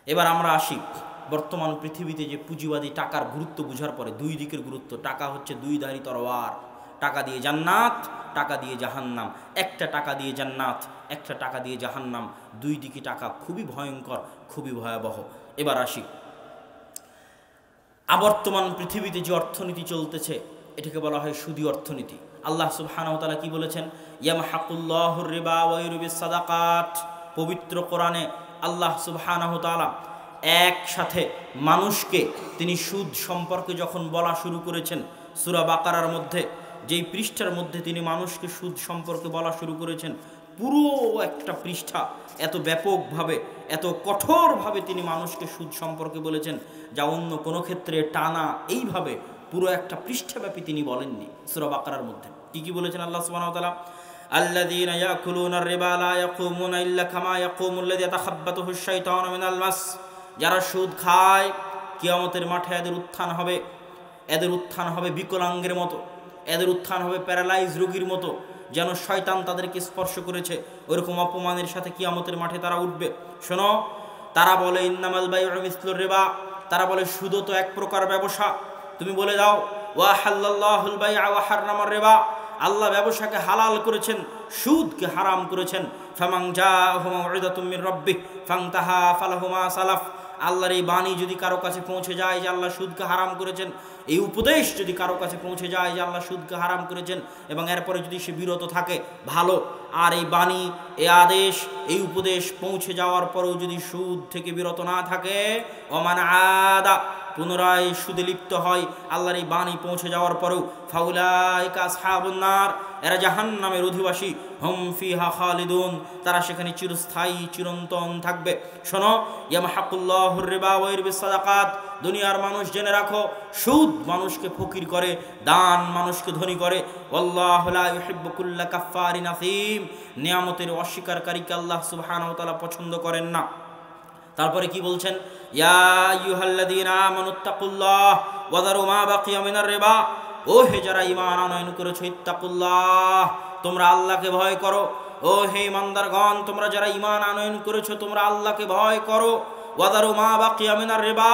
এবার আমরা আসি বর্তমান পৃথিবীতে যে পুঁজিবাদী টাকার গুরুত্ব বুঝার পরে, দুই দিকের গুরুত্ব। টাকা হচ্ছে দুই ধারী তরোয়ার, টাকা দিয়ে জান্নাত, টাকা দিয়ে জাহান্নাম। একটা টাকা দিয়ে জান্নাত, একটা টাকা দিয়ে জাহান্নাম, দুই দিকে টাকা খুবই ভয়ঙ্কর, খুবই ভয়াবহ। এবার আসি বর্তমান পৃথিবীতে যে অর্থনীতি চলতেছে, এটাকে বলা হয় সুদী অর্থনীতি। আল্লাহ সুবহানাহু ওয়া তাআলা কি বলেছেন? ইয়ামহাকুল্লাহুর রিবা ওয়া ইউরবিস সাদাকাত। পবিত্র কোরআনে আল্লাহ সুবহানাহু ওয়া তাআলা একসাথে মানুষকে তিনি সুদ সম্পর্কে যখন বলা শুরু করেছেন, সূরা বাকারার মধ্যে যেই পৃষ্ঠার মধ্যে তিনি মানুষকে সুদ সম্পর্কে বলা শুরু করেছেন, পুরো একটা পৃষ্ঠা এত ব্যাপকভাবে, এত কঠোরভাবে তিনি মানুষকে সুদ সম্পর্কে বলেছেন, যা অন্য কোনো ক্ষেত্রে টানা এইভাবে পুরো একটা পৃষ্ঠাব্যাপী তিনি বলেননি। সূরা বাকারার মধ্যে কি কি বলেছেন আল্লাহ সুবহানাহু ওয়া তাআলা? আল্লাযীনা ইয়াকুলুনার রিবা লা ইয়াকুমুনা ইল্লা কামা ইয়াকুমুল্লাযী ইয়াতাখাব্বাতুহুশ শাইতানু মিনাল মাস। যারা সুদ খায়, কিয়ামতের মাঠে এদের উত্থান হবে, এদের উত্থান হবে বিকলাঙ্গের মতো, এদের উত্থান হবে প্যারালাইজ রোগীর মতো, যেন শয়তান তাদেরকে স্পর্শ করেছে, ওরকম অপমানের সাথে কিয়ামতের মাঠে তারা উঠবে। শোনো, তারা বলে ইন্নামাল বাইউ মিসলুর রিবা, তারা বলে সুদও তো এক প্রকার ব্যবসা। তুমি বলে দাও ওয়া হাল্লাল্লাহুল বাই'a ওয়া হাররামার রিবা, আল্লাহ ব্যবসাকে হালাল করেছেন, সুদকে হারাম করেছেন। ফামান জাআহু মাউইযাতুম মির রাব্বিহ ফান্তাহা ফালাহু মা সালাফ। আল্লাহর এই বাণী যদি কারো কাছে পৌঁছে যায় যে আল্লাহ সুদকে হারাম করেছেন, এই উপদেশ যদি কারো কাছে পৌঁছে যায় যে আল্লাহ সুদকে হারাম করেছেন, এবং এরপরে যদি সে বিরত থাকে ভালো, আর এই বাণী, এই আদেশ, এই উপদেশ পৌঁছে যাওয়ার পরেও যদি সুদ থেকে বিরত না থাকে, ওমান আদা, পুনরায় সুদে লিপ্ত হয় আল্লাহর এই বাণী পৌঁছে যাওয়ার পরেও, ফাউলাইকা আসহাবুন নার, এরা জাহান্নামের অধিবাসী, হুম ফিহা খালিদুন, তারা সেখানে চিরস্থায়ী, চিরন্তন থাকবে। শোনো, ইয়ামহাকুল্লাহুর রিবা ওয়া ইউরবিস সাদাকাত, দুনিয়ার মানুষ জেনে রাখো, সুদ মানুষকে ফকির করে, দান মানুষকে ধনী করে। ওয়াল্লাহু লা ইউহিব্বু কুল্লা কাফফারিন আসীম, নিয়ামতের অস্বীকারীকে আল্লাহ সুবহানাহু ওয়া তাআলা পছন্দ করেন না। তারপরে কি বলছেন? ইয়া আইয়ুহাল্লাযীনা আমানুত্তাকুল্লাহ ওয়া যারু মা বাকিয়া মিনার রিবা, ও হে যারা ঈমান আনয়ন করেছো, ইত্তাকুল্লাহ, তোমরা আল্লাহকে ভয় করো। ও হে ঈমানদারগণ, তোমরা যারা ঈমান আনয়ন করেছো, তোমরা আল্লাহকে ভয় করো। ওয়া যারু মা বাকিয়া মিনার রিবা,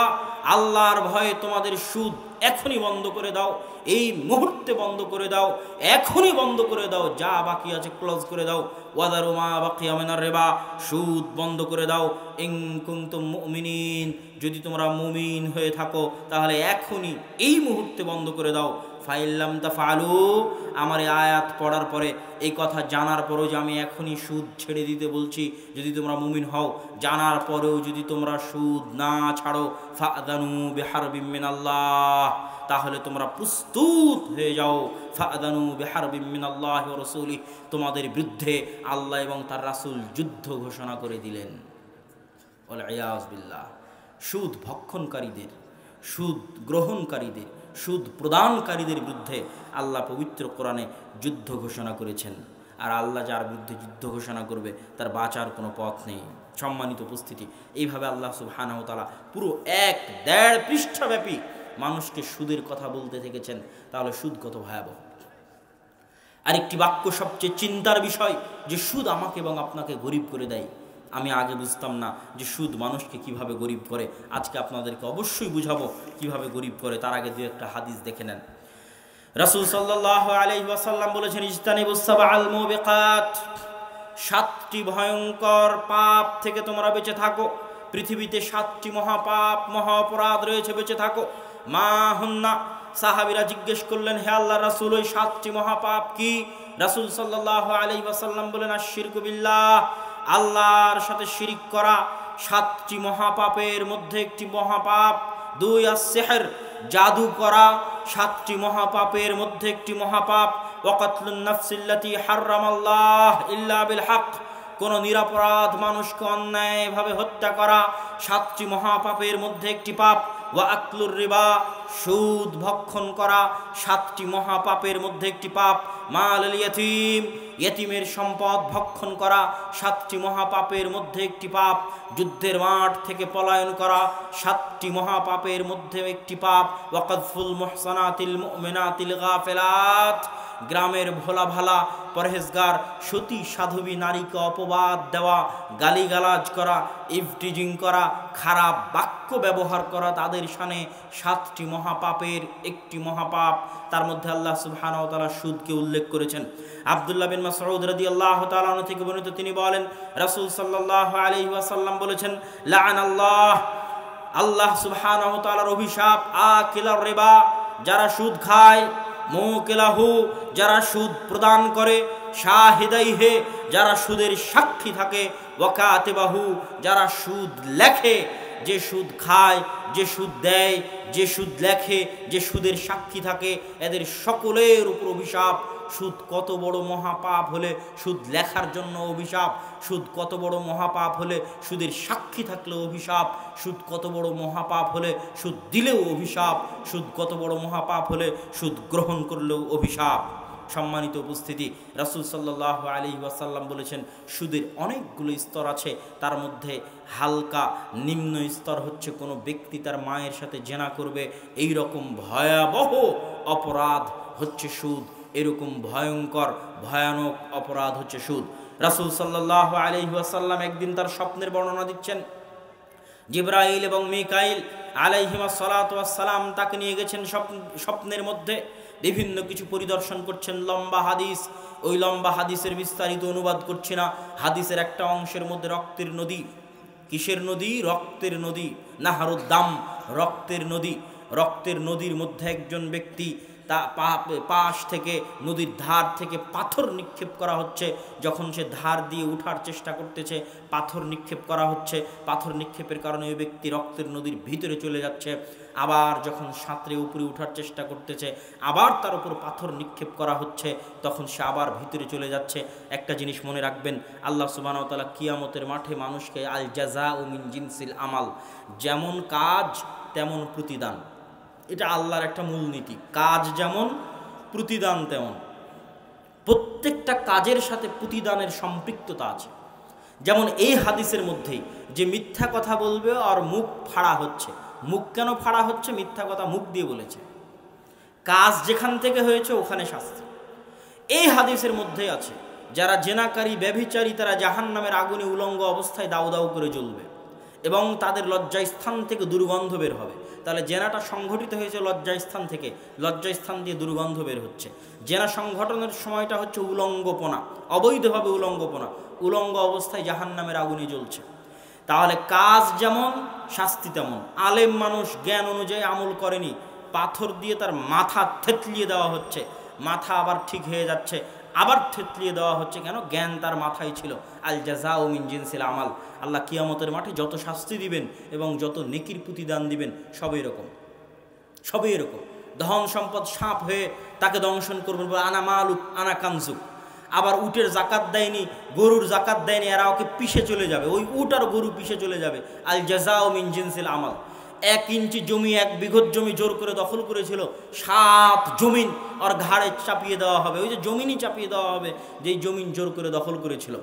আল্লাহর ভয়ে তোমাদের সুদ এখনই বন্ধ করে দাও, এই মুহূর্তে বন্ধ করে দাও, এখনই বন্ধ করে দাও, যা বাকি আছে ক্লোজ করে দাও। ওয়াদারু মা বাকিয়া মিনার রিবা, সুদ বন্ধ করে দাও। ইন কুনতুম মুমিনিন, যদি তোমরা মুমিন হয়ে থাকো তাহলে এখনই এই মুহূর্তে বন্ধ করে দাও। ফাইল্লাম তাফআলু, আমার এই আয়াত পড়ার পরে, এই কথা জানার পরেও যে আমি এখনই সুদ ছেড়ে দিতে বলছি, যদি তোমরা মুমিন হও, জানার পরেও যদি তোমরা সুদ না ছাড়ো, ফাআযানু বিহারবিম মিনাল্লাহ, তাহলে তোমরা প্রস্তুত হয়ে যাও। ফাআযানু বিহারবিম মিনাল্লাহি ওয়া রাসূলিহি, তোমাদের বিরুদ্ধে আল্লাহ এবং তার রাসূল যুদ্ধ ঘোষণা করে দিলেন। ওয়াল ইয়াজ বিল্লাহ। সুদ ভক্ষণকারীদের, সুদ গ্রহণকারীদের, সুদ প্রদানকারীদের বিরুদ্ধে আল্লাহ পবিত্র কোরআনে যুদ্ধ ঘোষণা করেছেন। আর আল্লাহ যার বিরুদ্ধে যুদ্ধ ঘোষণা করবে তার বাঁচার কোনো পথ নেই। সম্মানিত উপস্থিতি, এইভাবে আল্লাহ সুবহানাহু ওয়া তাআলা পুরো 1.5 পৃষ্ঠাব্যাপী মানুষকে সুদের কথা বলতে থেকেছেন। তাহলে সুদ কত ভয়াবহ। আরেকটি বাক্য সবচেয়ে চিন্তার বিষয়, যে সুদ আমাকে এবং আপনাকে গরিব করে দেয়। আমি আগে বুঝতাম না যে সুদ মানুষকে কিভাবে গরিব করে। আজকে আপনাদেরকে অবশ্যই বুঝাবো কিভাবে গরিব করে। তার আগে দু একটা হাদিস দেখে নেন। রাসূল সাল্লাল্লাহু আলাইহি ওয়াসাল্লাম বলেছেন, ইজতানিবুস সাবআল মুবিকাত, 7টি ভয়ঙ্কর পাপ থেকে তোমরা বেঁচে থাকো। পৃথিবীতে 7টি মহাপাপ, মহা অপরাধ রয়েছে, বেঁচে থাকো। মা হুন্না, সাহাবীরা জিজ্ঞেস করলেন, হে আল্লাহর রাসূল, ওই 7টি মহাপাপ কি? রাসূল সাল্লাল্লাহু আলাইহি ওয়াসাল্লাম বলেন, আশশিরকু বিল্লাহ, আল্লাহর সাথে শিরিক করা। 7টি মহাপাপের মধ্যে একটি মহাপাপ। 2 আস-সিহর, জাদু করা। 7টি মহাপাপের মধ্যে একটি মহাপাপ। ওয়াকাতলুন নাফসিল্লাতী হারামাল্লাহ ইল্লা বিল হক, কোন নিরপরাধ মানুষকে অন্যায়ভাবে হত্যা করা 7টি মহাপাপের মধ্যে একটি পাপ। ওয়া আকলুর রিবা, সুদ ভক্ষণ করা 7টি মহাপাপের মধ্যে একটি পাপ। মাল আল ইয়াতীম, ইয়েতিমের সম্পদ ভক্ষণ করা 7টি মহাপাপের মধ্যে একটি পাপ। যুদ্ধের মাঠ থেকে পলায়ন করা 7টি মহাপাপের মধ্যে একটি পাপ। ওয়া কাযফুল মুহসানাতিল মুমিনাতিল গাফিলাত, গ্রামের ভোলা ভালা পরহেজগার সতী সাধবী নারীকে অপবাদ দেওয়া, গালিগালাজ করা, ইভটিজিং করা, খারাপ বাক্য ব্যবহার করা, তাদের শানে 7টি মহাপাপের একটি মহাপাপ। তার মধ্যে আল্লাহ সুবহানাহু ওয়া তাআলা সুদকে উল্লেখ করেছেন। আব্দুল্লাহ বিন মাসউদ রাদিয়াল্লাহু তাআলা আনহু থেকে বর্ণিত, তিনি বলেন রাসূল সাল্লাল্লাহু আলাইহি ওয়াসাল্লাম বলেছেন, লাআনাল্লাহ, আল্লাহ সুবহানাহু ওয়া তাআলার অভিশাপ, আকিলার রিবা, যারা সুদ খায়, মুকিলাহু, যারা সুদ প্রদান করে, শাহিদাইহে, যারা সুদের সাক্ষী থাকে, ওয়া কাতিবাহু, যারা সুদ লেখে, যে সুদ খায়, যে সুদ দেয়, যে সুদ লেখে, যে সুদের সাক্ষী থাকে, এদের সকলের উপর অভিশাপ। সুদ কত বড় মহাপাপ হলে সুদ লেখার জন্য অভিশাপ, সুদ কত বড় মহাপাপ হলে সুদের সাক্ষী থাকলেও অভিশাপ, সুদ কত বড় মহাপাপ হলে সুদ দিলেও অভিশাপ, সুদ কত বড় মহাপাপ হলে সুদ গ্রহণ করলেও অভিশাপ। সম্মানিত উপস্থিতি, রাসূল সাল্লাল্লাহু আলাইহি ওয়াসাল্লাম বলেছেন সুদের অনেকগুলো স্তর আছে, তার মধ্যে হালকা নিম্ন স্তর হচ্ছে কোনো ব্যক্তি তার মায়ের সাথে জেনা করবে, এই রকম ভয়াবহ অপরাধ হচ্ছে সুদ, এরকম ভয়ঙ্কর ভয়ানক অপরাধ হচ্ছে সুদ। রাসূল সাল্লাল্লাহু আলাইহি ওয়াসাল্লাম একদিন তার স্বপ্নের বর্ণনা দিচ্ছেন। জিবরাইল এবং মিকাইল আলাইহিমা সালাতু ওয়াস সালাম তাকে নিয়ে গেছেন স্বপ্নের মধ্যে, বিভিন্ন কিছু পরিদর্শন করছেন। লম্বা হাদিস, ওই লম্বা হাদিসের বিস্তারিত অনুবাদ করছি না। হাদিসের একটা অংশের মধ্যে রক্তের নদী, কিসের নদী? রক্তের নদী, নাহারুদ্দাম, রক্তের নদী। রক্তের নদীর মধ্যে একজন ব্যক্তি, তা পাশ থেকে, নদীর ধার থেকে পাথর নিক্ষেপ করা হচ্ছে। যখন সে ধার দিয়ে উঠার চেষ্টা করতেছে, পাথর নিক্ষেপ করা হচ্ছে। পাথর নিক্ষেপের কারণে ওই ব্যক্তি রক্তের নদীর ভিতরে চলে যাচ্ছে। আবার যখন সাঁতরে উপরে উঠার চেষ্টা করতেছে, আবার তার উপর পাথর নিক্ষেপ করা হচ্ছে, তখন সে আবার ভিতরে চলে যাচ্ছে। একটা জিনিস মনে রাখবেন, আল্লাহ সুবহানাহু ওয়া তাআলা কিয়ামতের মাঠে মানুষকে আল জাযাউ মিন জিনসিল আমাল, যেমন কাজ তেমন প্রতিদান, এটা আল্লাহর একটা মূলনীতি। কাজ যেমন প্রতিদান তেমন, প্রত্যেকটা কাজের সাথে প্রতিদানের সম্পৃক্ততা আছে। যেমন এই হাদিসের মধ্যেই যে মিথ্যা কথা বলবে আর মুখ ফাড়া হচ্ছে। মুখ কেন ফাড়া হচ্ছে? মিথ্যা কথা মুখ দিয়ে বলেছে, কাজ যেখান থেকে হয়েছে ওখানে শাস্তি। এই হাদিসের মধ্যে আছে যারা জেনাকারী, ব্যভিচারী, তারা জাহান্নামের আগুনে উলঙ্গ অবস্থায় দাউ দাউ করে জ্বলবে এবং তাদের লজ্জাস্থান থেকে দুর্গন্ধ বের হবে। তাহলে জেনাটা সংঘটিত হয়েছে লজ্জাস্থান থেকে, লজ্জাস্থান দিয়ে দুর্গন্ধ বের হচ্ছে। জেনা সংঘটনের সময়টা হচ্ছে উলঙ্গপনা, অবৈধভাবে উলঙ্গপনা, উলঙ্গ অবস্থায় জাহান্নামের আগুনে জ্বলছে। তাহলে কাজ যেমন শাস্তি তেমন। আলেম মানুষ জ্ঞান অনুযায়ী আমল করেনি, পাথর দিয়ে তার মাথা থেতলিয়ে দেওয়া হচ্ছে, মাথা আবার ঠিক হয়ে যাচ্ছে, আবার থেতলিয়ে দেওয়া হচ্ছে। কেন? জ্ঞান তার মাথায় ছিল। আল জাযাউ মিন জিনসিল আমাল, আল্লাহ কিয়ামতের মাঠে যত শাস্তি দিবেন এবং যত নেকির প্রতিদান দিবেন সবই এরকম, সবই এরকম। ধন সম্পদ সাপ হয়ে তাকে দংশন করবেন, আনা মালুক আনা কানজুক। আবার উটের জাকাত দেয়নি, গরুর জাকাত দেয়নি, এরা ওকে পিষে চলে যাবে, ওই উট আর গরু পিষে চলে যাবে। আল জাযাউ মিন জিনসিল আমাল। 1 ইঞ্চি জমি, 1 বিঘত জমি জোর করে দখল করেছিল, 7 জমিন ওর ঘাড়ে চাপিয়ে দেওয়া হবে। ওই যে জমিনই চাপিয়ে দেওয়া হবে যেই জমিন জোর করে দখল করেছিল।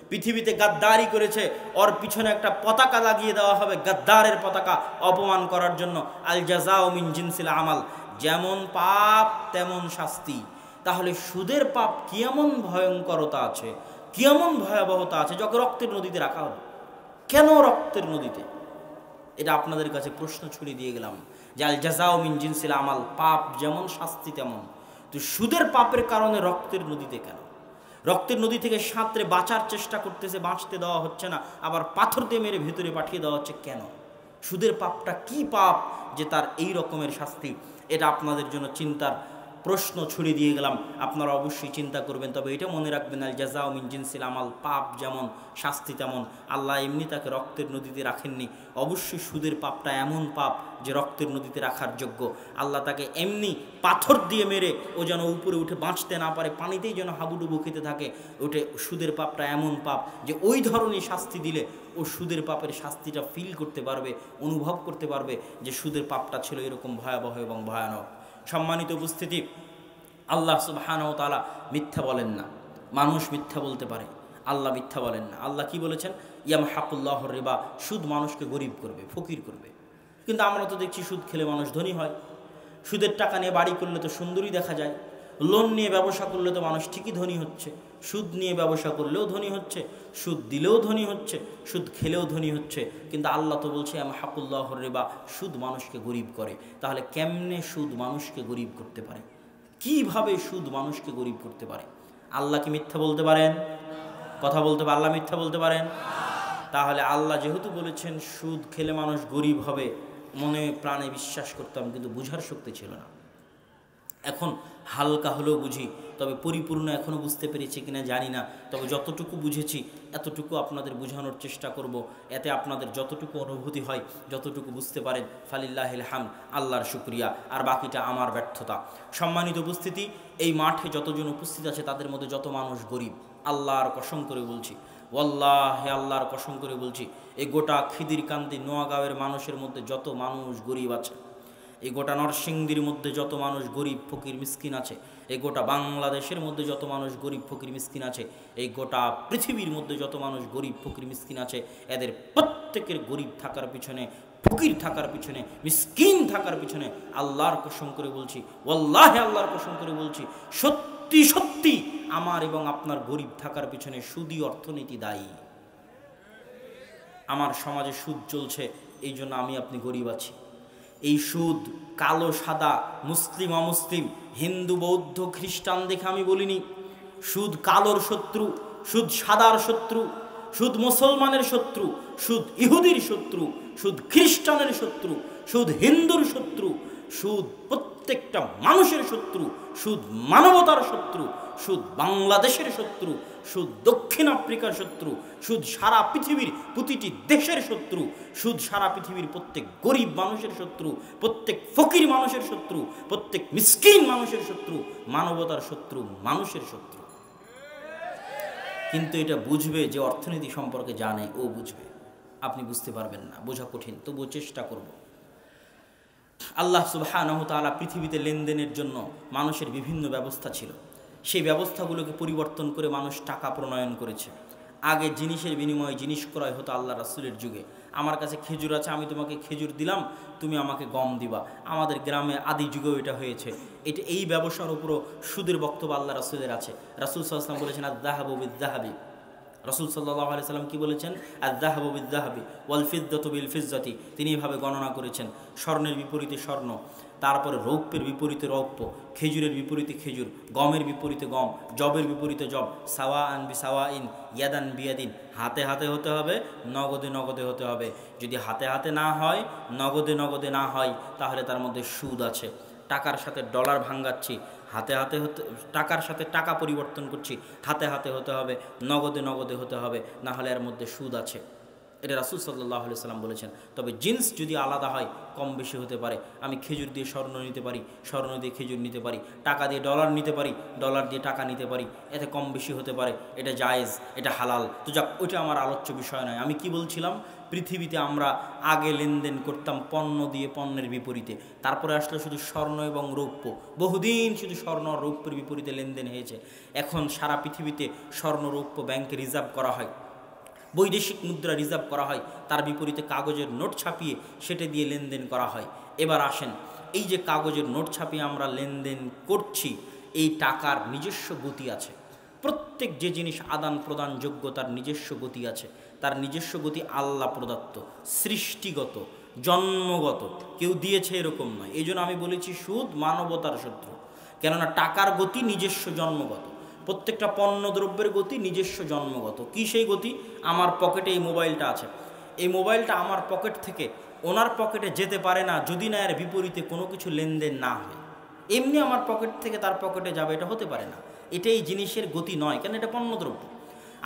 পৃথিবীতে গাদ্দারি করেছে, ওর পিছনে একটা পতাকা লাগিয়ে দেওয়া হবে, গাদ্দারের পতাকা, অপমান করার জন্য। আল জাযাউ মিন জিনসিল আমাল, যেমন পাপ তেমন শাস্তি। তাহলে সুদের পাপ কেমন ভয়ঙ্করতা আছে, কেমন ভয়াবহতা আছে যখন রক্তের নদীতে রাখা হবে। কেন রক্তের নদীতে? এটা আপনাদের কাছে প্রশ্ন ছুড়ে দিয়ে গেলাম যে আল জাযাউ মিন জিনসিল আমাল, পাপ যেমন শাস্তি তেমন। তো সুদের পাপের কারণে রক্তের নদীতে কেন? রক্তের নদী থেকে সাঁতরে বাঁচার চেষ্টা করতেছে, বাঁচতে দেওয়া হচ্ছে না, আবার পাথর দিয়ে মেরে ভেতরে পাঠিয়ে দেওয়া হচ্ছে। কেন? সুদের পাপটা কি পাপ যে তার এই রকমের শাস্তি? এটা আপনাদের জন্য চিন্তার প্রশ্ন ছুড়ে দিয়ে গেলাম, আপনারা অবশ্যই চিন্তা করবেন। তবে এটা মনে রাখবেন, আল জাযাউ মিন জিনসিল আমাল, পাপ যেমন শাস্তি তেমন। আল্লাহ এমনি তাকে রক্তের নদীতে রাখেননি, অবশ্যই সুদের পাপটা এমন পাপ যে রক্তের নদীতে রাখার যোগ্য। আল্লাহ তাকে এমনি পাথর দিয়ে মেরে ও যেন উপরে উঠে বাঁচতে না পারে, পানিতেই যেন হাবুডুবু খেতে থাকে, ওঠে। সুদের পাপটা এমন পাপ যে ওই ধরনের শাস্তি দিলে ও সুদের পাপের শাস্তিটা ফিল করতে পারবে, অনুভব করতে পারবে যে সুদের পাপটা ছিল এরকম ভয়াবহ এবং ভয়ানক। সম্মানিত উপস্থিতি, আল্লাহ সুবহানাহু ওয়া তাআলা মিথ্যা বলেন না। মানুষ মিথ্যা বলতে পারে, আল্লাহ মিথ্যা বলেন না। আল্লাহ কি বলেছেন? ইয়ামহাকুল্লাহুর রিবা, সুদ মানুষকে গরিব করবে, ফকির করবে। কিন্তু আমরা তো দেখছি সুদ খেলে মানুষ ধনী হয়। সুদের টাকা নিয়ে বাড়ি করলে তো সুন্দরই দেখা যায়, লোন নিয়ে ব্যবসা করলে তো মানুষ ঠিকই ধনী হচ্ছে, সুদ নিয়ে ব্যবসা করলেও ধনী হচ্ছে, সুদ দিলেও ধনী হচ্ছে, সুদ খেলেও ধনী হচ্ছে। কিন্তু আল্লাহ তো বলছে ইয়ামহাকুল্লাহুর রিবা, সুদ মানুষকে গরিব করে। তাহলে কেমনে সুদ মানুষকে গরিব করতে পারে? কিভাবে সুদ মানুষকে গরিব করতে পারে? আল্লাহ কি মিথ্যা বলতে পারেন? কথা বলতে পারে আল্লাহ মিথ্যা বলতে পারেন? তাহলে আল্লাহ যেহেতু বলেছেন সুদ খেলে মানুষ গরিব হবে, মনে প্রাণে বিশ্বাস করতাম, কিন্তু বুঝার শক্তি ছিল না। এখন হালকা হলেও বুঝি, তবে পরিপূর্ণ এখনও বুঝতে পেরেছি কিনা জানি না। তবে যতটুকু বুঝেছি এতটুকু আপনাদের বোঝানোর চেষ্টা করব, এতে আপনাদের যতটুকু অনুভূতি হয়, যতটুকু বুঝতে পারেন, ফালিল্লাহিল হামদ, আল্লাহর শুকরিয়া, আর বাকিটা আমার ব্যর্থতা। সম্মানিত উপস্থিতি, এই মাঠে যতজন উপস্থিত আছে তাদের মধ্যে যত মানুষ গরিব, আল্লাহর কসম করে বলছি, ওয়াল্লাহি আল্লাহর কসম করে বলছি, এই গোটা খিদিরকান্দি নোয়াগাঁওয়ের মানুষের মধ্যে যত মানুষ গরিব আছে, এই গোটা নরসিংদীর মধ্যে যত মানুষ গরিব ফকির মিসকিন আছে, এই গোটা বাংলাদেশের মধ্যে যত মানুষ গরিব ফকির মিসকিন আছে, এই গোটা পৃথিবীর মধ্যে যত মানুষ গরিব ফকির মিসকিন আছে, এদের প্রত্যেকের গরিব থাকার পিছনে, ফকির থাকার পিছনে, মিসকিন থাকার পিছনে আল্লাহর কসম করে বলছি, ওয়াল্লাহি আল্লাহর কসম করে বলছি, সত্যি সত্যি আমার এবং আপনার গরিব থাকার পিছনে সুদী অর্থনীতি দায়ী। আমার সমাজে সুদ চলছে, এই জন্য আমি আপনি গরিব আছি। এই সুদ কালো সাদা, মুসলিম অমুসলিম, হিন্দু বৌদ্ধ খ্রিস্টান দেখে আমি বলিনি। সুদ কালোর শত্রু, সুদ সাদার শত্রু, সুদ মুসলমানের শত্রু, সুদ ইহুদির শত্রু, সুদ খ্রিস্টানের শত্রু, সুদ হিন্দুর শত্রু, সুদ প্রত্যেকটা মানুষের শত্রু, সুদ মানবতার শত্রু, সুদ বাংলাদেশের শত্রু, সুদ দক্ষিণ আফ্রিকার শত্রু, সুদ সারা পৃথিবীর প্রতিটি দেশের শত্রু, সুদ সারা পৃথিবীর প্রত্যেক গরিব মানুষের শত্রু, প্রত্যেক ফকির মানুষের শত্রু, প্রত্যেক মিসকিন মানুষের শত্রু, মানবতার শত্রু, মানুষের শত্রু। কিন্তু এটা বুঝবে যে অর্থনীতি সম্পর্কে জানে, ও বুঝবে, আপনি বুঝতে পারবেন না, বোঝা কঠিন, তবুও চেষ্টা করব। আল্লাহ সুবহানাহু ওয়া তাআলা পৃথিবীতে লেনদেনের জন্য মানুষের বিভিন্ন ব্যবস্থা ছিল, সেই ব্যবস্থাগুলোকে পরিবর্তন করে মানুষ টাকা প্রণয়ন করেছে। আগে জিনিসের বিনিময়ে জিনিস ক্রয় হতো আল্লাহ রাসূলের যুগে। আমার কাছে খেজুর আছে, আমি তোমাকে খেজুর দিলাম, তুমি আমাকে গম দিবা। আমাদের গ্রামে আদি যুগেও এটা হয়েছে। এই ব্যবসার উপরও সুদের বক্তব্য আল্লাহ রাসূলের আছে। রাসূল সাল্লাল্লাহু আলাইহি ওয়াসাল্লাম বলেছেন আয-যাহাবু বিয-যাহাবি। রাসূল সাল্লাল্লাহু আলাইহি ওয়াসাল্লাম কি বলেছেন? আয-যাহাবু বিয-যাহাবি ওয়াল ফিদ্দাতু বিল-ফিজ্জাতি। তিনি এভাবে গণনা করেছেন, স্বর্ণের বিপরীতে স্বর্ণ, তারপরে রৌপ্যের বিপরীতে রৌপ্য, খেজুরের বিপরীতে খেজুর, গমের বিপরীতে গম, জবের বিপরীতে জব, সাওয়া আন বি সাওয়া ইন, ইয়াদান বিয়াদিন। হাতে হাতে হতে হবে, নগদে নগদে হতে হবে। যদি হাতে হাতে না হয়, নগদে নগদে না হয়, তাহলে তার মধ্যে সুদ আছে। টাকার সাথে ডলার ভাঙাচ্ছি, হাতে হাতে হতে, টাকার সাথে টাকা পরিবর্তন করছি, হাতে হাতে হতে হবে, নগদে নগদে হতে হবে, না হলে এর মধ্যে সুদ আছে। এটা রাসূল সাল্লাল্লাহু আলাইহি সাল্লাম বলেছেন। তবে জিন্স যদি আলাদা হয়, কম বেশি হতে পারে। আমি খেজুর দিয়ে স্বর্ণ নিতে পারি, স্বর্ণ দিয়ে খেজুর নিতে পারি, টাকা দিয়ে ডলার নিতে পারি, ডলার দিয়ে টাকা নিতে পারি, এতে কম বেশি হতে পারে, এটা জায়েজ, এটা হালাল। তো যাক, ওইটা আমার আলোচ্য বিষয় নয়। আমি কি বলছিলাম, পৃথিবীতে আমরা আগে লেনদেন করতাম পণ্য দিয়ে পণ্যের বিপরীতে, তারপরে আসলে শুধু স্বর্ণ এবং রৌপ্য। বহুদিন শুধু স্বর্ণ আর রৌপ্যের বিপরীতে লেনদেন হয়েছে। এখন সারা পৃথিবীতে স্বর্ণ রৌপ্য ব্যাংকে রিজার্ভ করা হয়, বৈদেশিক মুদ্রা রিজার্ভ করা হয়, তার বিপরীতে কাগজের নোট ছাপিয়ে সেটা দিয়ে লেনদেন করা হয়। এবার আসেন, এই যে কাগজের নোট ছাপিয়ে আমরা লেনদেন করছি, এই টাকার নিজস্ব গতি আছে। প্রত্যেক যে জিনিস আদান প্রদান যোগ্য তার নিজস্ব গতি আছে। তার নিজস্ব গতি আল্লাহ প্রদত্ত, সৃষ্টিগত, জন্মগত, কেউ দিয়েছে এরকম নয়। এই জন্য আমি বলেছি সুদ মানবতার শত্রু, কেননা টাকার গতি নিজস্ব জন্মগত। প্রত্যেকটা পণ্য দ্রব্যের গতি নিজস্ব জন্মগত। কি সেই গতি? আমার পকেটে এই মোবাইলটা আছে, এই মোবাইলটা আমার পকেট থেকে ওনার পকেটে যেতে পারে না যদি না এর বিপরীতে কোনো কিছু লেনদেন না হয়। এমনি আমার পকেট থেকে তার পকেটে যাবে, এটা হতে পারে না। এটা এই জিনিসের গতি নয়, কেন এটা পণ্যদ্রব্য।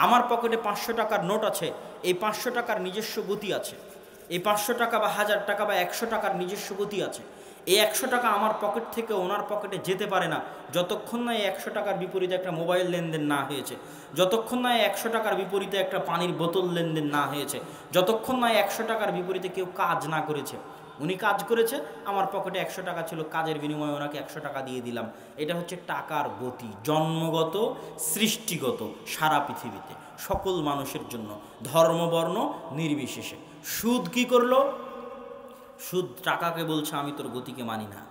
আমার পকেটে 500 টাকার নোট আছে, এই 500 টাকার নিজস্ব গতি আছে। এই 500 টাকা বা 1000 টাকা বা 100 টাকার নিজস্ব গতি আছে। এই 100 টাকা আমার পকেট থেকে ওনার পকেটে যেতে পারে না যতক্ষণ না এই 100 টাকার বিপরীতে একটা মোবাইল লেনদেন না হয়েছে, যতক্ষণ না এই 100 টাকার বিপরীতে একটা পানির বোতল লেনদেন না হয়েছে, যতক্ষণ না এই 100 টাকার বিপরীতে কেউ কাজ না করেছে। উনি কাজ করেছে, আমার পকেটে 100 টাকা ছিল, কাজের বিনিময়ে ওনাকে 100 টাকা দিয়ে দিলাম। এটা হচ্ছে টাকার গতি, জন্মগত, সৃষ্টিগত, সারা পৃথিবীতে সকল মানুষের জন্য, ধর্মবর্ণ নির্বিশেষে। সুদ কি করলো? সুদ টাকাকে বলছে আমি তোর গতিকে মানি না,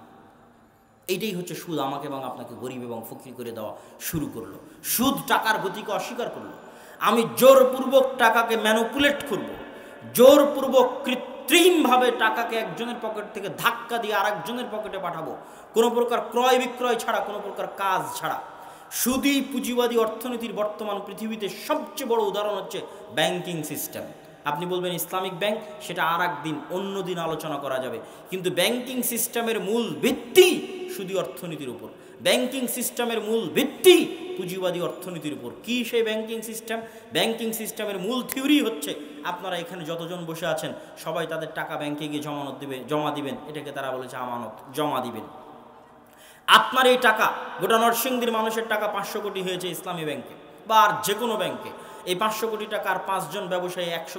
এইটাই হচ্ছে সুদ, আমাকে এবং আপনাকে গরিব এবং ফকির করে দেওয়া শুরু করলো। সুদ টাকার গতিকে অস্বীকার করলো। আমি জোরপূর্বক টাকাকে ম্যানুপুলেট করব, জোরপূর্বক কৃত্রিমভাবে টাকাকে একজনের পকেট থেকে ধাক্কা দিয়ে আরেকজনের পকেটে পাঠাবো, কোনো প্রকার ক্রয় বিক্রয় ছাড়া, কোনো প্রকার কাজ ছাড়া। সুদী পুঁজিবাদী অর্থনীতির বর্তমান পৃথিবীতে সবচেয়ে বড় উদাহরণ হচ্ছে ব্যাংকিং সিস্টেম। আপনি বলবেন ইসলামিক ব্যাংক, সেটা আর একদিন অন্য দিন আলোচনা করা যাবে, কিন্তু ব্যাংকিং সিস্টেমের মূল ভিত্তি সুদী অর্থনীতির উপর। ব্যাংকিং সিস্টেমের মূল ভিত্তি পুঁজিবাদী অর্থনীতির উপর। কি সেই ব্যাংকিং সিস্টেম? ব্যাংকিং সিস্টেমের মূল থিওরি হচ্ছে, আপনারা এখানে যতজন বসে আছেন সবাই তাদের টাকা ব্যাংকে গিয়ে জমা দিবেন, এটাকে তারা বলেছে আমানত, জমা দিবেন। আপনার এই টাকা, গোটা নরসিংদীর মানুষের টাকা 500 কোটি হয়েছে ইসলামী ব্যাংকে বা আর যে কোনো ব্যাংকে। এই 500 কোটি টাকার 5 জন ব্যবসায়ী 100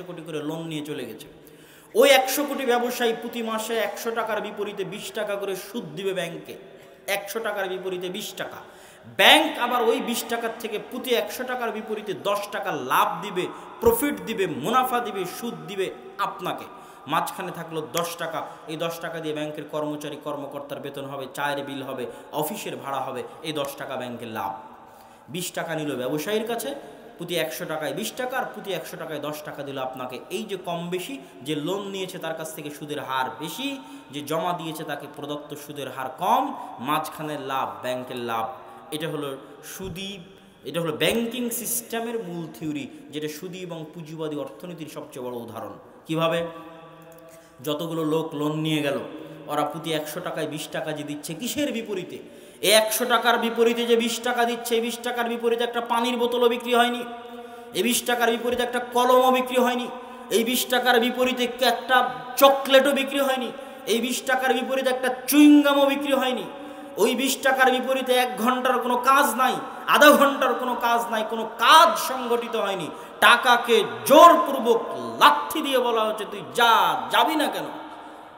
কোটি করে লোন নিয়ে চলে গেছে। ওই 100 কোটি ব্যবসায়ী প্রতি মাসে 100 টাকার বিপরীতে 20 টাকা করে সুদ দিবে ব্যাংকে। 100 টাকার বিপরীতে 20 টাকা। ব্যাংক আবার ওই 20 টাকার থেকে প্রতি 100 টাকার বিপরীতে 10 টাকা লাভ দিবে, প্রফিট দিবে, মুনাফা দিবে, সুদ দিবে আপনাকে। মাঝখানে থাকলো 10 টাকা। এই 10 টাকা দিয়ে ব্যাংকের কর্মচারী কর্মকর্তার বেতন হবে, চায়ের বিল হবে, অফিসের ভাড়া হবে। এই 10 টাকা ব্যাংকের লাভ। 20 টাকা নিল ব্যবসায়ীর কাছে, প্রতি 100 টাকায় 20 টাকা, আর প্রতি 100 টাকায় 10 টাকা দিল আপনাকে। এই যে কম বেশি, যে লোন নিয়েছে তার কাছ থেকে সুদের হার বেশি, যে জমা দিয়েছে তাকে প্রদত্ত সুদের হার কম, মাঝখানের লাভ ব্যাংকের লাভ। এটা হলো সুদী, এটা হলো ব্যাংকিং সিস্টেমের মূল থিওরি, যেটা সুদী এবং পুঁজিবাদী অর্থনীতির সবচেয়ে বড় উদাহরণ। কিভাবে? যতগুলো লোক লোন নিয়ে গেল, ওরা প্রতি 100 টাকায় 20 টাকা যে দিচ্ছে, কিসের বিপরীতে? এই 100 টাকার বিপরীতে যে 20 টাকা দিচ্ছে, এই 20 টাকার বিপরীতে একটা পানির বোতলও বিক্রি হয়নি, এই 20 টাকার বিপরীতে একটা কলমও বিক্রি হয়নি, এই 20 টাকার বিপরীতে একটা চকলেটও বিক্রি হয়নি, এই 20 টাকার বিপরীতে একটা চুইংগামও বিক্রি হয়নি। ওই 20 টাকার বিপরীতে 1 ঘন্টার কোনো কাজ নাই, আধা ঘন্টার কোনো কাজ নাই, কোনো কাজ সংগঠিত হয়নি। টাকাকে জোরপূর্বক লাথি দিয়ে বলা হচ্ছে, তুই যাবি না কেন?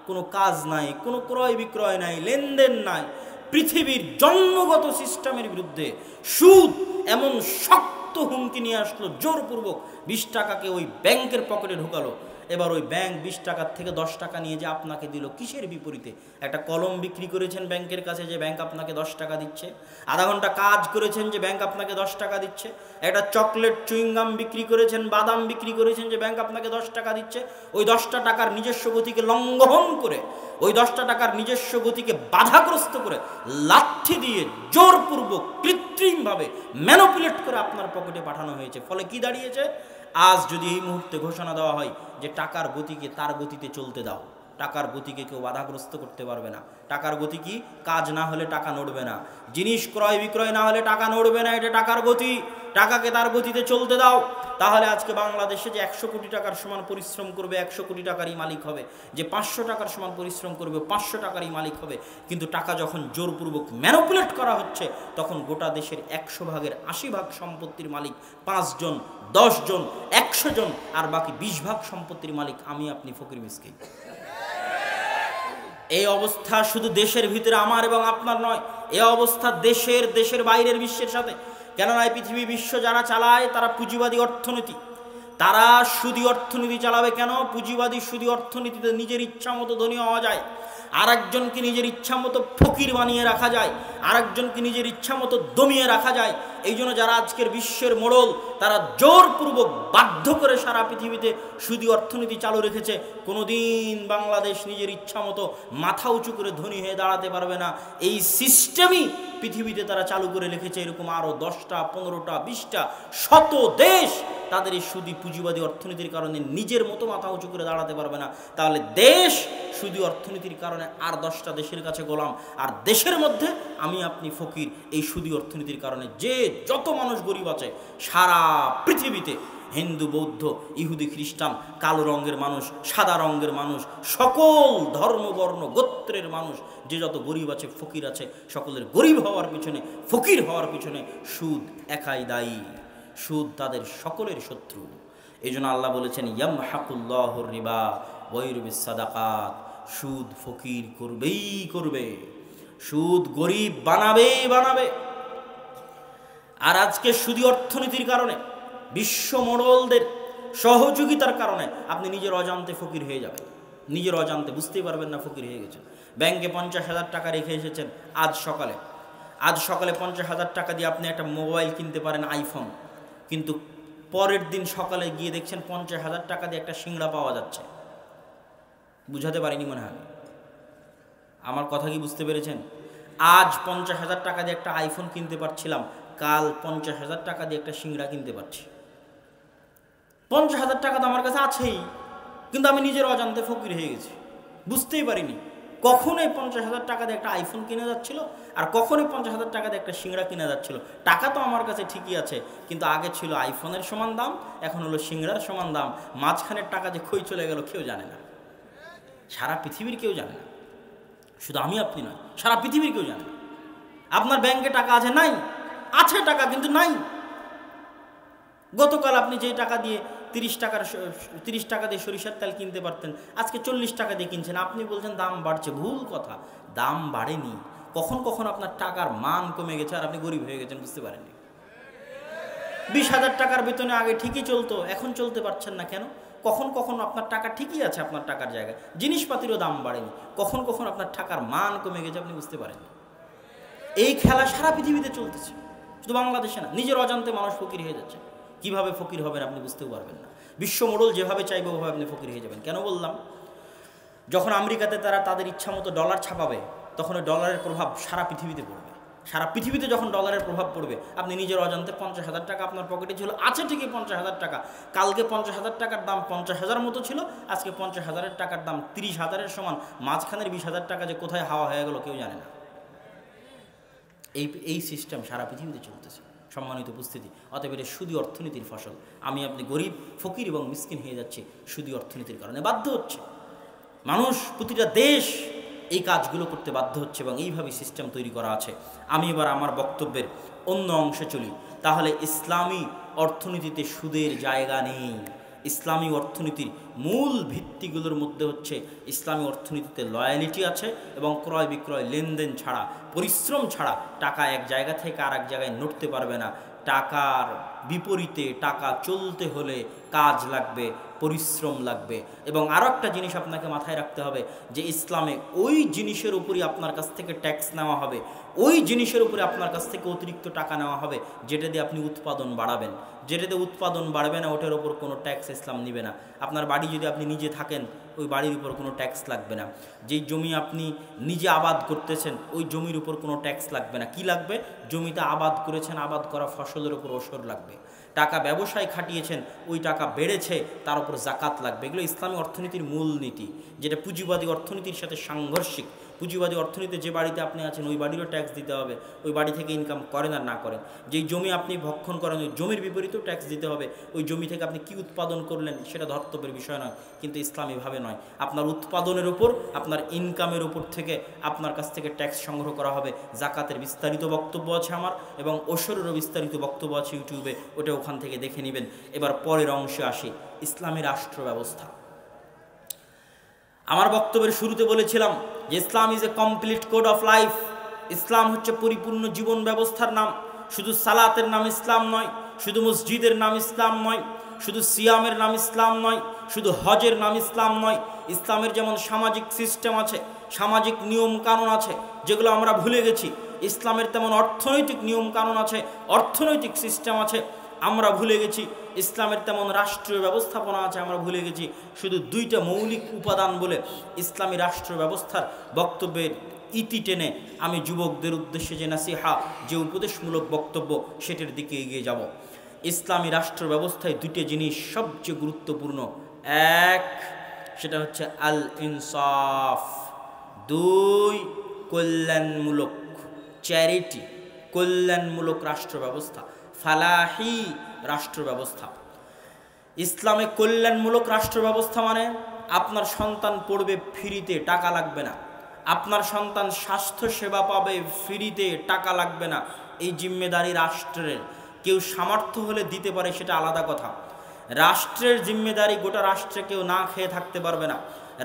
কোনো কাজ নাই, কোনো ক্রয় বিক্রয় নাই, লেনদেন নাই। পৃথিবীর জন্মগত সিস্টেমের বিরুদ্ধে সুদ এমন শক্ত হুমকি নিয়ে আসলো, জোরপূর্বক 20 টাকাকে ওই ব্যাংকের পকেটে ঢুকালো। এবার ওই ব্যাংক 20 টাকার থেকে 10 টাকা নিয়ে যে আপনাকে দিল, কিসের বিপরীতে? একটা কলম বিক্রি করেছেন ব্যাংকের কাছে, যে ব্যাংক আপনাকে 10 টাকা দিচ্ছে। আধা ঘন্টা কাজ করেছেন, যে ব্যাংক আপনাকে 10 টাকা দিচ্ছে। একটা চকলেট, চুইংগাম বিক্রি করেছেন, বাদাম বিক্রি করেছেন, যে ব্যাংক আপনাকে 10 টাকা দিচ্ছে। ওই 10টা টাকার নিজস্ব গতিকে লঙ্ঘন করে, ওই 10টা টাকার নিজস্ব গতিকে বাধাগ্রস্ত করে, লাঠি দিয়ে জোরপূর্বক কৃত্রিমভাবে ম্যানুপুলেট করে আপনার পকেটে পাঠানো হয়েছে। ফলে কি দাঁড়িয়েছে? আজ যদি এই মুহূর্তে ঘোষণা দেওয়া হয় যে টাকার গতিকে তার গতিতে চলতে দাও, টাকার গতিকে কেউ বাধাগ্রস্ত করতে পারবে না। টাকার গতি কি? কাজ না হলে টাকা নড়বে না, জিনিস ক্রয় বিক্রয় না হলে টাকা নড়বে না, এটা টাকার গতি। টাকাকে তার গতিতে চলতে দাও। তাহলে আজকে বাংলাদেশে যে 100 কোটি টাকার সমান পরিশ্রম করবে 100 কোটি টাকারই মালিক হবে, যে 500 টাকার সমান পরিশ্রম করবে 500 টাকারই মালিক হবে। কিন্তু টাকা যখন জোরপূর্বক ম্যানুপুলেট করা হচ্ছে, তখন গোটা দেশের 100 ভাগের 80 ভাগ সম্পত্তির মালিক 5 জন, 10 জন, 100 জন, আর বাকি 20 ভাগ সম্পত্তির মালিক আমি, আপনি, ফকির মিসকিন। এই অবস্থা শুধু দেশের ভিতরে আমার এবং আপনার নয়, এই অবস্থা দেশের বাইরের বিশ্বের সাথে। কেননা এই পৃথিবী বিশ্ব যারা চালায় তারা পুঁজিবাদী অর্থনীতি, তারা সুদী অর্থনীতি চালাবে। কেন? পুঁজিবাদী সুদী অর্থনীতিতে নিজের ইচ্ছা মতো ধনী হওয়া যায়, আরেকজনকে নিজের ইচ্ছা মতো ফকির বানিয়ে রাখা যায়, আরেকজনকে নিজের ইচ্ছা মতো দমিয়ে রাখা যায়। এই জন্য যারা আজকের বিশ্বের মোড়ল, তারা জোরপূর্বক বাধ্য করে সারা পৃথিবীতে সুদী অর্থনীতি চালু রেখেছে। কোনোদিন বাংলাদেশ নিজের ইচ্ছা মতো মাথা উঁচু করে ধনী হয়ে দাঁড়াতে পারবে না। এই সিস্টেমই পৃথিবীতে তারা চালু করে রেখেছে। এরকম আরও 10টা, 15টা, 20টা, শত দেশ তাদের এই সুদী পুঁজিবাদী অর্থনীতির কারণে নিজের মতো মাথা উঁচু করে দাঁড়াতে পারবে না। তাহলে দেশ সুদী অর্থনীতির কারণে আর 10টা দেশের কাছে গোলাম, আর দেশের মধ্যে আমি, আপনি ফকির। এই সুদী অর্থনীতির কারণে যে যত মানুষ গরিব আছে সারা পৃথিবীতে, হিন্দু, বৌদ্ধ, ইহুদি, খ্রিস্টান, কালো রঙের মানুষ, সাদা রঙের মানুষ, সকল ধর্ম, বর্ণ, গোত্রের মানুষ, যে যত গরিব আছে, ফকির আছে, সকলের গরিব হওয়ার পিছনে, ফকির হওয়ার পিছনে সুদ একাই দায়ী। সুদ তাদের সকলের শত্রু। এই জন্য আল্লাহ বলেছেন, ইয়ামহাকুল্লাহুর রিবা ওয়া ইউরবিস সাদাকাত। সুদ ফকির করবেই করবে, সুদ গরিব বানাবে। আর আজকে সুদী অর্থনীতির কারণে, বিশ্ব মোড়লদের সহযোগিতার কারণে আপনি নিজের অজান্তে ফকির হয়ে যাবেন। নিজের অজান্তে বুঝতেই পারবেন না ফকির হয়ে গেছেন। ব্যাংকে 50,000 টাকা রেখে এসেছেন আজ সকালে 50,000 টাকা দিয়ে আপনি একটা মোবাইল কিনতে পারেন, আইফোন, কিন্তু পরের দিন সকালে গিয়ে দেখছেন 50,000 টাকা দিয়ে একটা সিংড়া পাওয়া যাচ্ছে। বুঝাতে পারিনি মনে হয়, আমার কথা কি বুঝতে পেরেছেন? আজ 50,000 টাকা দিয়ে একটা আইফোন কিনতে পারছিলাম, কাল 50,000 টাকা দিয়ে একটা সিংড়া কিনতে পারছি। 50,000 টাকা তো আমার কাছে আছেই, কিন্তু আমি নিজের অজান্তে ফকির হয়ে গেছি, বুঝতেই পারিনি কখনোই 50,000 টাকা দিয়ে একটা আইফোন কিনে যাচ্ছিল আর কখনোই 50,000 টাকা দিয়ে একটা সিংড়া কিনে যাচ্ছিল। টাকা তো আমার কাছে ঠিকই আছে, কিন্তু আগে ছিল আইফোনের সমান দাম, এখন হলো সিংড়ার সমান দাম। মাঝখানের টাকা যে কই চলে গেল কেউ জানে না, সারা পৃথিবীর কেউ জানে না, শুধু আমি আপনি নয়, সারা পৃথিবীর কেউ জানে না। আপনার ব্যাংকে টাকা আছে? নাই। আছে টাকা, কিন্তু নাই। গতকাল আপনি যেই টাকা দিয়ে 30 টাকা দিয়ে সরিষার তেল কিনতে পারতেন, আজকে 40 টাকা দিয়ে কিনছেন। আপনি বলছেন দাম বাড়ছে, ভুল কথা, দাম বাড়েনি। কখন কখন আপনার টাকার মান কমে গেছে আর আপনি গরিব হয়ে গেছেন, বুঝতে পারেননি। 20,000 টাকার বেতনে আগে ঠিকই চলতো, এখন চলতে পারছেন না কেন? কখন কখন আপনার টাকা ঠিকই আছে আপনার টাকার জায়গায়, জিনিসপাতিরও দাম বাড়েনি। কখন কখন আপনার টাকার মান কমে গেছে, আপনি বুঝতে পারেননি। এই খেলা সারা পৃথিবীতে চলতেছে, শুধু বাংলাদেশে না। নিজের অজান্তে মানুষ ফকির হয়ে যাচ্ছে। কিভাবে ফকির হবেন আপনি বুঝতেও পারবেন না। বিশ্ব মোড়ল যেভাবে চাইবে ওভাবে আপনি ফকির হয়ে যাবেন। কেন বললাম? যখন আমেরিকাতে তারা তাদের ইচ্ছা মতো ডলার ছাপাবে, তখন ওই ডলারের প্রভাব সারা পৃথিবীতে পড়বে। সারা পৃথিবীতে যখন ডলারের প্রভাব পড়বে, আপনি নিজের অজান্তে 50,000 টাকা আপনার পকেটে ছিল, আছে ঠিকই 50,000 টাকা। কালকে 50,000 টাকার দাম 50,000 মতো ছিল, আজকে 50,000 টাকার দাম 30,000-এর সমান। মাঝখানের 20,000 টাকা যে কোথায় হাওয়া হয়ে গেল কেউ জানে না। এই সিস্টেম সারা পৃথিবীতে চলতেছে। সম্মানিত উপস্থিতি, অতএব এটা সুদী অর্থনীতির ফসল। আমি আপনি গরিব, ফকির এবং মিসকিন হয়ে যাচ্ছে সুদী অর্থনীতির কারণে। বাধ্য হচ্ছে মানুষ, প্রতিটা দেশ এই কাজগুলো করতে বাধ্য হচ্ছে এবং এইভাবে সিস্টেম তৈরি করা আছে। আমি এবার আমার বক্তব্যের অন্য অংশে চলি। তাহলে ইসলামী অর্থনীতিতে সুদের জায়গা নেই। ইসলামী অর্থনীতির মূল ভিত্তিগুলোর মধ্যে হচ্ছে ইসলামী অর্থনীতিতে লয়ালিটি আছে এবং ক্রয় বিক্রয়, লেনদেন ছাড়া, পরিশ্রম ছাড়া টাকা এক জায়গা থেকে আর এক জায়গায় নড়তে পারবে না। টাকার বিপরীতে টাকা চলতে হলে কাজ লাগবে, পরিশ্রম লাগবে। এবং আরও একটা জিনিস আপনাকে মাথায় রাখতে হবে যে ইসলামে ওই জিনিসের উপরই আপনার কাছ থেকে ট্যাক্স নেওয়া হবে, ওই জিনিসের উপরে আপনার কাছ থেকে অতিরিক্ত টাকা নেওয়া হবে যেটা দিয়ে আপনি উৎপাদন বাড়াবেন। যেটাতে উৎপাদন বাড়বে না ওটার ওপর কোনো ট্যাক্স ইসলাম নেবে না। আপনার বাড়ি যদি আপনি নিজে থাকেন, ওই বাড়ির উপর কোনো ট্যাক্স লাগবে না। যেই জমি আপনি নিজে আবাদ করতেছেন, ওই জমির উপর কোনো ট্যাক্স লাগবে না। কি লাগবে? জমিতে আবাদ করেছেন, আবাদ করা ফসলের উপর ওসর লাগবে। টাকা ব্যবসায় খাটিয়েছেন, ওই টাকা বেড়েছে, তার উপর জাকাত লাগবে। এগুলো ইসলামী অর্থনীতির মূল নীতি, যেটা পুঁজিবাদী অর্থনীতির সাথে সাংঘর্ষিক। পুঁজিবাদী অর্থনীতিতে যে বাড়িতে আপনি আছেন ওই বাড়িরও ট্যাক্স দিতে হবে, ওই বাড়ি থেকে ইনকাম করেন আর না করেন। যেই জমি আপনি ভক্ষণ করেন ওই জমির বিপরীতেও ট্যাক্স দিতে হবে। ওই জমি থেকে আপনি কি উৎপাদন করলেন সেটা ধর্তব্যের বিষয় নয়, কিন্তু ইসলামীভাবে নয়। আপনার উৎপাদনের উপর, আপনার ইনকামের উপর থেকে আপনার কাছ থেকে ট্যাক্স সংগ্রহ করা হবে। জাকাতের বিস্তারিত বক্তব্য আছে আমার, এবং ওশরেরও বিস্তারিত বক্তব্য আছে ইউটিউবে, ওটা ওখান থেকে দেখে নেবেন। এবার পরের অংশে আসি, ইসলামী রাষ্ট্র ব্যবস্থা। আমার বক্তব্যের শুরুতে বলেছিলাম যে Islam is a complete code of life. Islam হচ্ছে পরিপূর্ণ জীবন ব্যবস্থার নাম। শুধু সালাতের নাম ইসলাম নয়, শুধু মসজিদের নাম ইসলাম নয়, শুধু সিয়ামের নাম ইসলাম নয়, শুধু হজের নাম ইসলাম নয়। ইসলামের যেমন সামাজিক সিস্টেম আছে, সামাজিক নিয়ম কানুন আছে যেগুলো আমরা ভুলে গেছি, ইসলামের তেমন অর্থনৈতিক নিয়ম কানুন আছে, অর্থনৈতিক সিস্টেম আছে আমরা ভুলে গেছি। ইসলামের তেমন রাষ্ট্রীয় ব্যবস্থাপনা আছে আমরা ভুলে গেছি। শুধু দুইটা মৌলিক উপাদান বলে ইসলামী রাষ্ট্র ব্যবস্থার বক্তব্যের ইতি টেনে আমি যুবকদের উদ্দেশ্যে যে নাসিহা, যে উপদেশমূলক বক্তব্য, সেটার দিকে এগিয়ে যাব। ইসলামী রাষ্ট্র ব্যবস্থায় দুটো জিনিস সবচেয়ে গুরুত্বপূর্ণ। এক, সেটা হচ্ছে আল ইনসাফ। দুই, কল্যাণমূলক, চ্যারিটি, কল্যাণমূলক রাষ্ট্র ব্যবস্থা, ফালাহি রাষ্ট্র ব্যবস্থা। ইসলামে কল্যাণমূলক রাষ্ট্র ব্যবস্থা মানে আপনার সন্তান পড়বে ফ্রিতে, টাকা লাগবে না। আপনার সন্তান স্বাস্থ্য সেবা পাবে ফ্রিতে, টাকা লাগবে না। এই জিম্মেদারি রাষ্ট্রের। কেউ সামর্থ্য হলে দিতে পারে, সেটা আলাদা কথা। রাষ্ট্রের জিম্মেদারি গোটা রাষ্ট্রে কেউ না খেয়ে থাকতে পারবে না।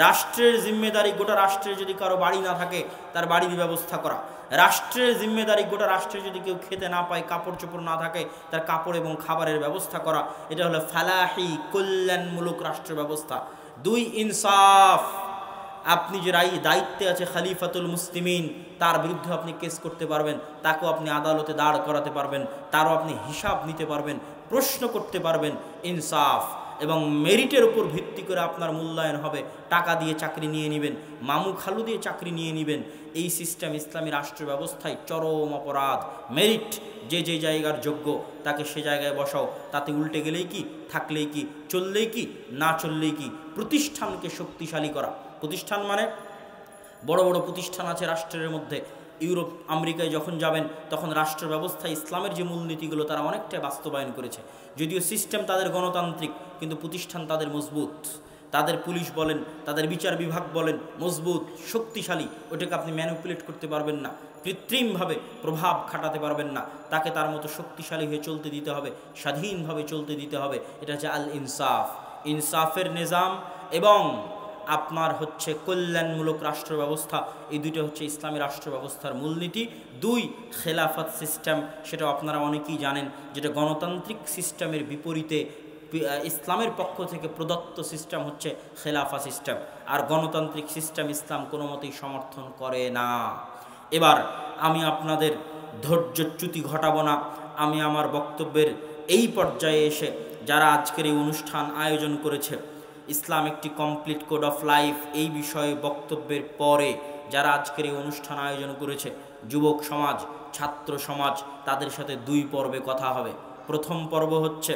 রাষ্ট্রের জিম্মেদারি গোটা রাষ্ট্রে যদি কারো বাড়ি না থাকে তার বাড়ির ব্যবস্থা করা। রাষ্ট্রের জিম্মেদারি গোটা রাষ্ট্রে যদি কেউ খেতে না পায়, কাপড় চোপড় না থাকে, তার কাপড় এবং খাবারের ব্যবস্থা করা। এটা হলো ফালাহি, কল্যাণমূলক রাষ্ট্র ব্যবস্থা। দুই, ইনসাফ। আপনি যে দায়িত্বে আছে খলিফাতুল মুসলিমিন, তার বিরুদ্ধে আপনি কেস করতে পারবেন, তাকেও আপনি আদালতে দাঁড় করাতে পারবেন, তারও আপনি হিসাব নিতে পারবেন, প্রশ্ন করতে পারবেন। ইনসাফ এবং মেরিটের উপর ভিত্তি করে আপনার মূল্যায়ন হবে। টাকা দিয়ে চাকরি নিয়ে নেবেন, মামু খালু দিয়ে চাকরি নিয়ে নেবেন, এই সিস্টেম ইসলামী রাষ্ট্র ব্যবস্থায় চরম অপরাধ। মেরিট, যে যে জায়গার যোগ্য তাকে সে জায়গায় বসাও, তাতে উল্টে গেলেই কি, থাকলেই কি, চললেই কি, না চললেই কি। প্রতিষ্ঠানকে শক্তিশালী করা, প্রতিষ্ঠান মানে বড় বড় প্রতিষ্ঠান আছে রাষ্ট্রের মধ্যে। ইউরোপ আমেরিকায় যখন যাবেন তখন রাষ্ট্র ব্যবস্থায় ইসলামের যে মূলনীতিগুলো তারা অনেকটাই বাস্তবায়ন করেছে। যদিও সিস্টেম তাদের গণতান্ত্রিক, কিন্তু প্রতিষ্ঠান তাদের মজবুত। তাদের পুলিশ বলেন, তাদের বিচার বিভাগ বলেন, মজবুত শক্তিশালী। ওটাকে আপনি ম্যানিপুলেট করতে পারবেন না, কৃত্রিমভাবে প্রভাব খাটাতে পারবেন না। তাকে তার মতো শক্তিশালী হয়ে চলতে দিতে হবে, স্বাধীনভাবে চলতে দিতে হবে। এটা হচ্ছে আল ইনসাফ, ইনসাফের নিজাম এবং আপনার হচ্ছে কল্যাণমূলক রাষ্ট্র ব্যবস্থা। এই দুইটা হচ্ছে ইসলামী রাষ্ট্র ব্যবস্থার মূলনীতি। দুই, খেলাফত সিস্টেম, সেটা আপনারা অনেকেই জানেন, যেটা গণতান্ত্রিক সিস্টেমের বিপরীতে ইসলামের পক্ষ থেকে প্রদত্ত সিস্টেম হচ্ছে খেলাফা সিস্টেম। আর গণতান্ত্রিক সিস্টেম ইসলাম কোনো মতেই সমর্থন করে না। এবার আমি আপনাদের ধৈর্যচ্যুতি ঘটাবো না। আমি আমার বক্তব্যের এই পর্যায়ে এসে যারা আজকের এই অনুষ্ঠান আয়োজন করেছে, ইসলাম একটি কমপ্লিট কোড অফ লাইফ, এই বিষয়ে বক্তব্যের পরে যারা আজকের এই অনুষ্ঠান আয়োজন করেছে, যুবক সমাজ, ছাত্র সমাজ, তাদের সাথে দুই পর্বে কথা হবে। প্রথম পর্ব হচ্ছে